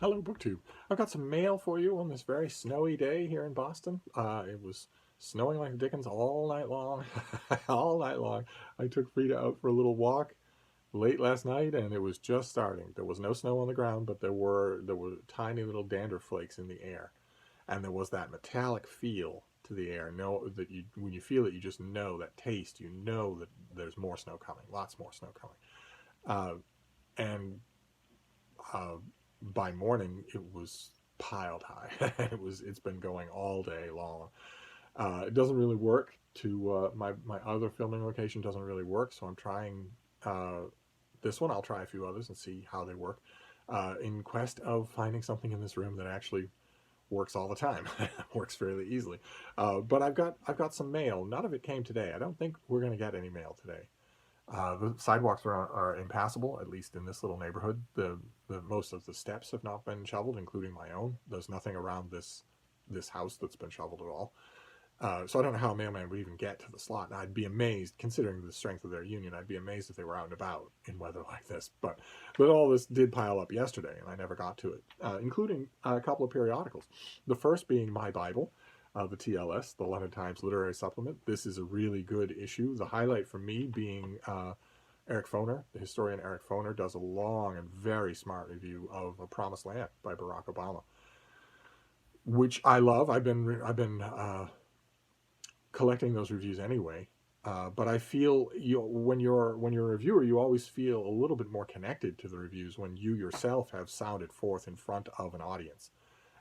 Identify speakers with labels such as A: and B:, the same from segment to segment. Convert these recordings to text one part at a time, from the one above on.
A: Hello, BookTube. I've got some mail for you on this very snowy day here in Boston. It was snowing like the dickens all night long. All night long. I took Frida out for a little walk late last night, and it was just starting. There was no snow on the ground, but there were tiny little dander flakes in the air, and there was that metallic feel to the air. Know that you when you feel it, you just know that taste. You know that there's more snow coming, lots more snow coming. And uh, by morning it was piled high. It's been going all day long. It doesn't really work to my other filming location doesn't really work, so I'm trying uh, this one. I'll try a few others and see how they work. In quest of finding something in this room that actually works all the time, works fairly easily. But I've got some mail. None of it came today. I don't think we're going to get any mail today. The sidewalks are impassable, at least in this little neighborhood. The most of the steps have not been shoveled, including my own. There's nothing around this house that's been shoveled at all. So I don't know how a mailman would even get to the slot. And I'd be amazed, considering the strength of their union, I'd be amazed if they were out and about in weather like this. But all this did pile up yesterday, and I never got to it, including a couple of periodicals. The first being my Bible, the TLS, the London Times Literary Supplement. This is a really good issue. The highlight for me being Eric Foner, the historian Eric Foner, does a long and very smart review of A Promised Land by Barack Obama, which I love. I've been collecting those reviews anyway. But I feel when you're a reviewer, you always feel a little bit more connected to the reviews when you yourself have sounded forth in front of an audience.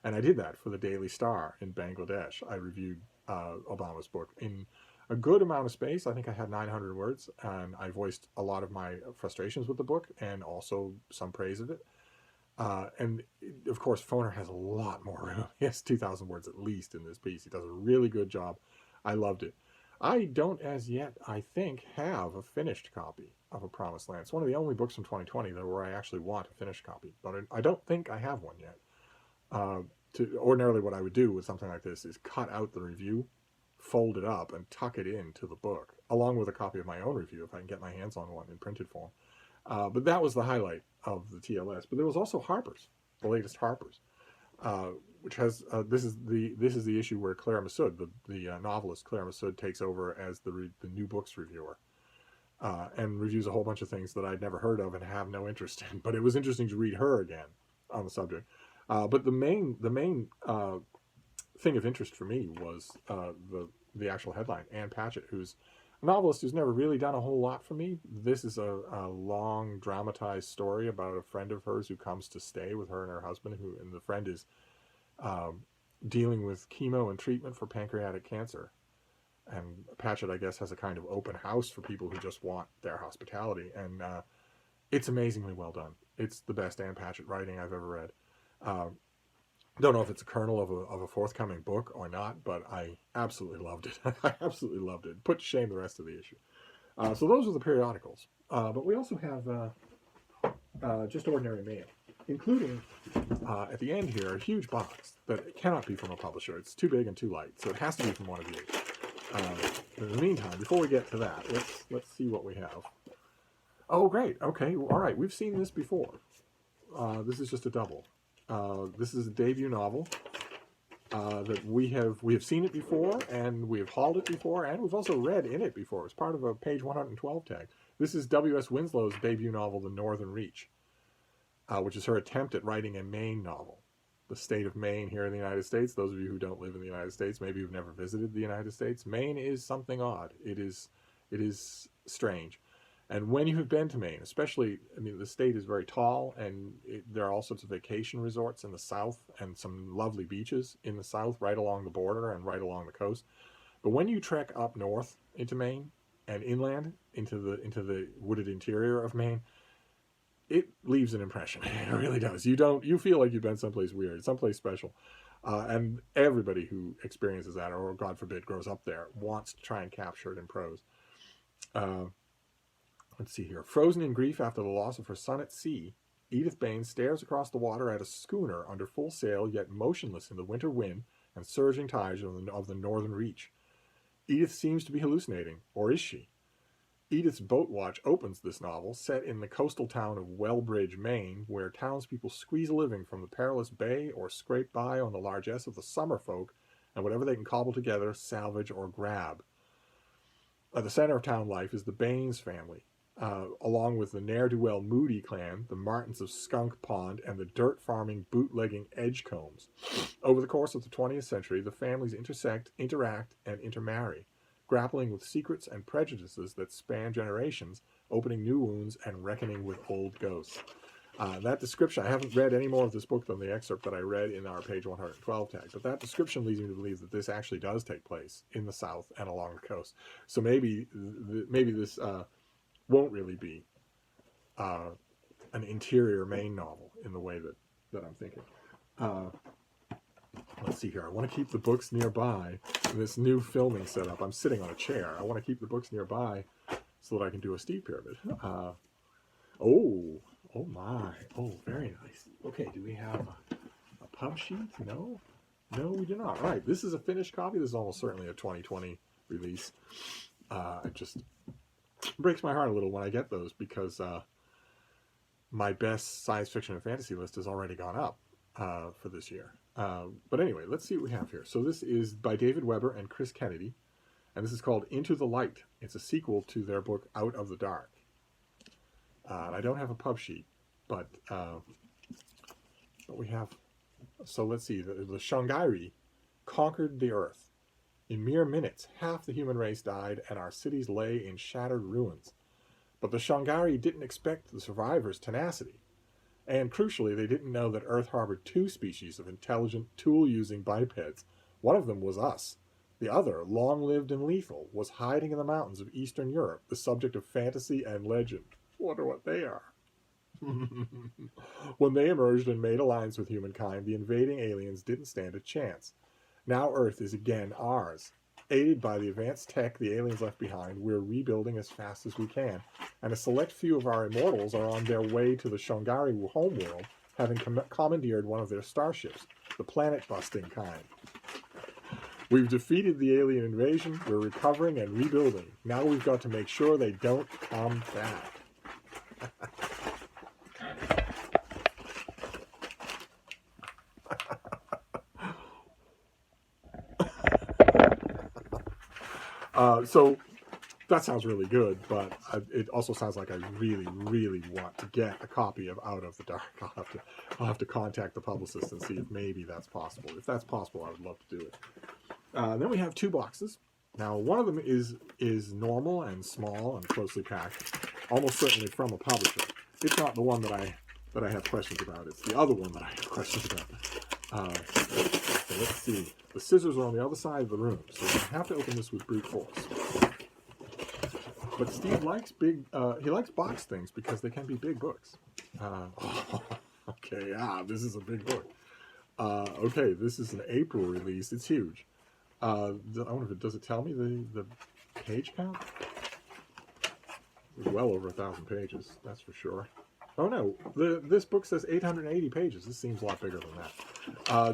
A: And I did that for the Daily Star in Bangladesh. I reviewed Obama's book in a good amount of space. I think I had 900 words, and I voiced a lot of my frustrations with the book and also some praise of it. And of course, Foner has a lot more room. He has 2,000 words at least in this piece. He does a really good job. I loved it. I don't as yet, I think, have a finished copy of A Promised Land. It's one of the only books from 2020 that where I actually want a finished copy, but I don't think I have one yet. Uh, Ordinarily, what I would do with something like this is cut out the review, fold it up, and tuck it into the book, along with a copy of my own review if I can get my hands on one in printed form. But that was the highlight of the TLS. But there was also Harper's, the latest Harper's, which has this is the issue where Claire Massoud, the novelist Claire Massoud, takes over as the new books reviewer. And reviews a whole bunch of things that I'd never heard of and have no interest in. But it was interesting to read her again on the subject. But the main thing of interest for me was the actual headline. Ann Patchett, who's a novelist who's never really done a whole lot for me. This is a long dramatized story about a friend of hers who comes to stay with her and her husband, and the friend is um, dealing with chemo and treatment for pancreatic cancer. And Patchett, I guess, has a kind of open house for people who just want their hospitality, and it's amazingly well done. It's the best Ann Patchett writing I've ever read. Uh, don't know if it's a kernel of a forthcoming book or not, but I absolutely loved it. I absolutely loved it. Put to shame the rest of the issue. So those are the periodicals. But we also have just ordinary mail, including at the end here a huge box that cannot be from a publisher. It's too big and too light, so it has to be from one of you. In the meantime, before we get to that, let's see what we have. Oh, great. Okay. All right. We've seen this before. This is just a double. This is a debut novel that we have seen it before, and we have hauled it before, and we've also read in it before. It's part of a page 112 tag. This is W.S. Winslow's debut novel, The Northern Reach, which is her attempt at writing a Maine novel. The state of Maine here in the United States. Those of you who don't live in the United States, maybe you've never visited the United States. Maine is something odd. It is strange. And when you have been to Maine, especially, I mean, the state is very tall, and there are all sorts of vacation resorts in the south and some lovely beaches in the south, right along the border and right along the coast. But when you trek up north into Maine and inland into the wooded interior of Maine, it leaves an impression. It really does. You feel like you've been someplace weird, someplace special. And everybody who experiences that, or God forbid, grows up there, wants to try and capture it in prose. Uh, Let's see here. Frozen in grief after the loss of her son at sea, Edith Baines stares across the water at a schooner under full sail, yet motionless in the winter wind and surging tides of the northern reach. Edith seems to be hallucinating, or is she? Edith's Boat Watch opens this novel, set in the coastal town of Wellbridge, Maine, where townspeople squeeze a living from the perilous bay or scrape by on the largesse of the summer folk and whatever they can cobble together, salvage, or grab. At the center of town life is the Baines family, along with the ne'er-do-well Moody clan, the Martins of Skunk Pond, and the dirt-farming, bootlegging Edgecombs. Over the course of the 20th century, the families intersect, interact, and intermarry, grappling with secrets and prejudices that span generations, opening new wounds and reckoning with old ghosts. That description, I haven't read any more of this book than the excerpt that I read in our page 112 tag, but that description leads me to believe that this actually does take place in the South and along the coast. So maybe this won't really be an interior Maine novel in the way that I'm thinking. Let's see here. I want to keep the books nearby. In this new filming setup, I'm sitting on a chair. I want to keep the books nearby so that I can do a Steve Pyramid. Oh my. Oh, very nice. Okay, do we have a pub sheet? No? No, we do not. All right, this is a finished copy. This is almost certainly a 2020 release. It just breaks my heart a little when I get those because my best science fiction and fantasy list has already gone up for this year. But anyway, let's see what we have here. So this is by David Weber and Chris Kennedy, and this is called Into the Light. It's a sequel to their book Out of the Dark. And I don't have a pub sheet, but we have. So let's see. The Shanghairi conquered the earth. In mere minutes, half the human race died, and our cities lay in shattered ruins. But the Shanghairi didn't expect the survivors' tenacity. And crucially, they didn't know that Earth harbored two species of intelligent, tool-using bipeds. One of them was us. The other, long-lived and lethal, was hiding in the mountains of Eastern Europe, the subject of fantasy and legend. Wonder what they are. When they emerged and made alliance with humankind, the invading aliens didn't stand a chance. Now Earth is again ours. Aided by the advanced tech the aliens left behind, we're rebuilding as fast as we can, and a select few of our immortals are on their way to the Shanghairi homeworld, having commandeered one of their starships, the planet-busting kind. We've defeated the alien invasion, we're recovering and rebuilding. Now we've got to make sure they don't come back. So that sounds really good, but it also sounds like I really, really want to get a copy of Out of the Dark. I'll have to contact the publicist and see if maybe that's possible. If that's possible, I would love to do it. Then we have two boxes. Now, one of them is normal and small and closely packed, almost certainly from a publisher. It's not the one that I have questions about. It's the other one that I have questions about. So let's see. The scissors are on the other side of the room, so I have to open this with brute force. But Steve likes he likes box things because they can be big books. Okay, this is a big book. Okay, this is an April release. It's huge. I wonder if does it tell me the page count? It's well over 1,000 pages, that's for sure. Oh no, this book says 880 pages. This seems a lot bigger than that.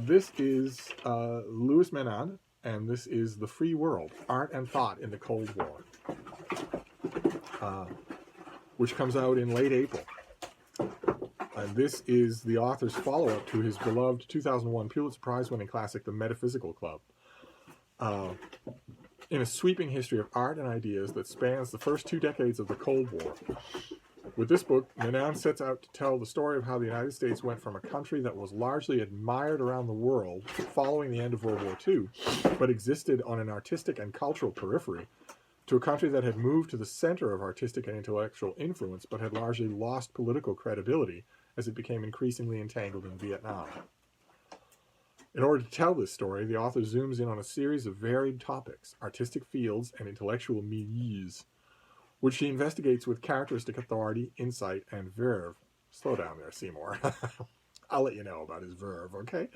A: This is Louis Menand, and this is The Free World, Art and Thought in the Cold War, which comes out in late April. And this is the author's follow-up to his beloved 2001 Pulitzer Prize-winning classic, The Metaphysical Club. In a sweeping history of art and ideas that spans the first 2 decades of the Cold War. With this book, Menand sets out to tell the story of how the United States went from a country that was largely admired around the world following the end of World War II, but existed on an artistic and cultural periphery, to a country that had moved to the center of artistic and intellectual influence, but had largely lost political credibility as it became increasingly entangled in Vietnam. In order to tell this story, the author zooms in on a series of varied topics, artistic fields, and intellectual milieus, which she investigates with characteristic authority, insight, and verve. Slow down there, Seymour. I'll let you know about his verve, okay?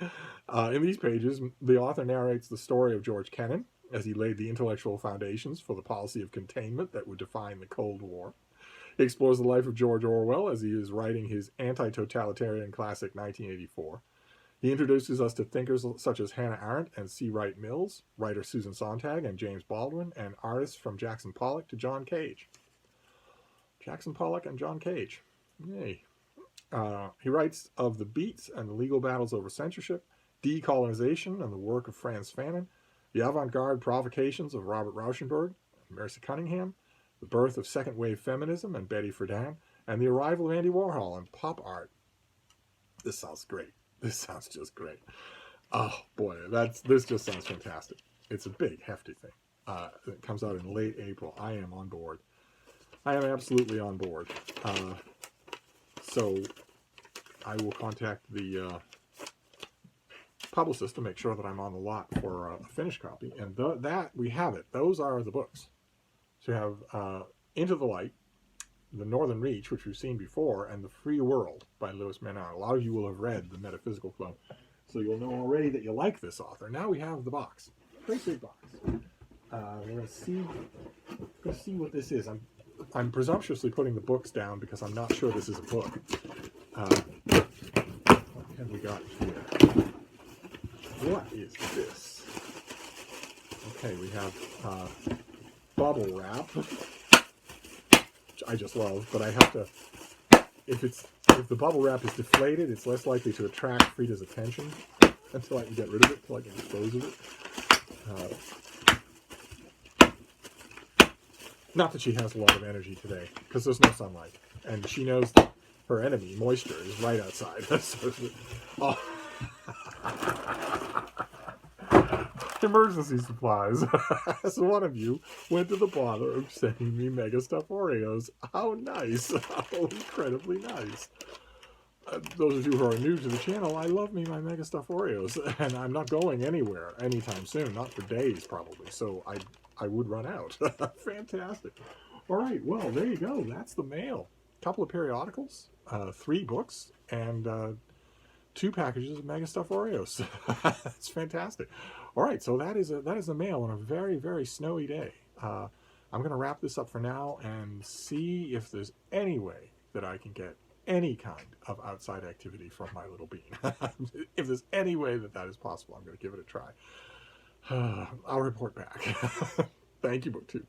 A: In these pages, the author narrates the story of George Kennan as he laid the intellectual foundations for the policy of containment that would define the Cold War. He explores the life of George Orwell as he is writing his anti-totalitarian classic 1984. He introduces us to thinkers such as Hannah Arendt and C. Wright Mills, writer Susan Sontag and James Baldwin, and artists from Jackson Pollock to John Cage. Jackson Pollock and John Cage. Yay. He writes of the beats and the legal battles over censorship, decolonization and the work of Franz Fanon, the avant-garde provocations of Robert Rauschenberg and Mercy Cunningham, the birth of second-wave feminism and Betty Friedan, and the arrival of Andy Warhol and pop art. This sounds great. This sounds just great. Oh boy, this just sounds fantastic. It's a big, hefty thing. It comes out in late April. I am on board. I am absolutely on board. So I will contact the publicist to make sure that I'm on the lot for a finished copy. And that we have it. Those are the books. So you have Into the Light, The Northern Reach, which we've seen before, and The Free World by Louis Menard. A lot of you will have read The Metaphysical Club, so you'll know already that you like this author. Now we have the box. Great big box. We're going to see what this is. I'm presumptuously putting the books down because I'm not sure this is a book. What have we got here? What is this? Okay, we have bubble wrap, which I just love, but I have to, if the bubble wrap is deflated, it's less likely to attract Frida's attention until I can get rid of it, until I can dispose of it. Not that she has a lot of energy today, because there's no sunlight, and she knows that her enemy, moisture, is right outside. Oh. Emergency supplies. So one of you went to the bother of sending me Mega Stuff Oreos. How nice. How incredibly nice. Those of you who are new to the channel, I love me my Mega Stuff Oreos, and I'm not going anywhere anytime soon, not for days probably, so I would run out. Fantastic. All right, well, there you go. That's the mail. A couple of periodicals, 3 books, and 2 packages of Mega Stuff Oreos. That's fantastic. All right, so that is the mail on a very, very snowy day. I'm going to wrap this up for now and see if there's any way that I can get any kind of outside activity from my little bean. If there's any way that is possible, I'm going to give it a try. I'll report back. Thank you, BookTube.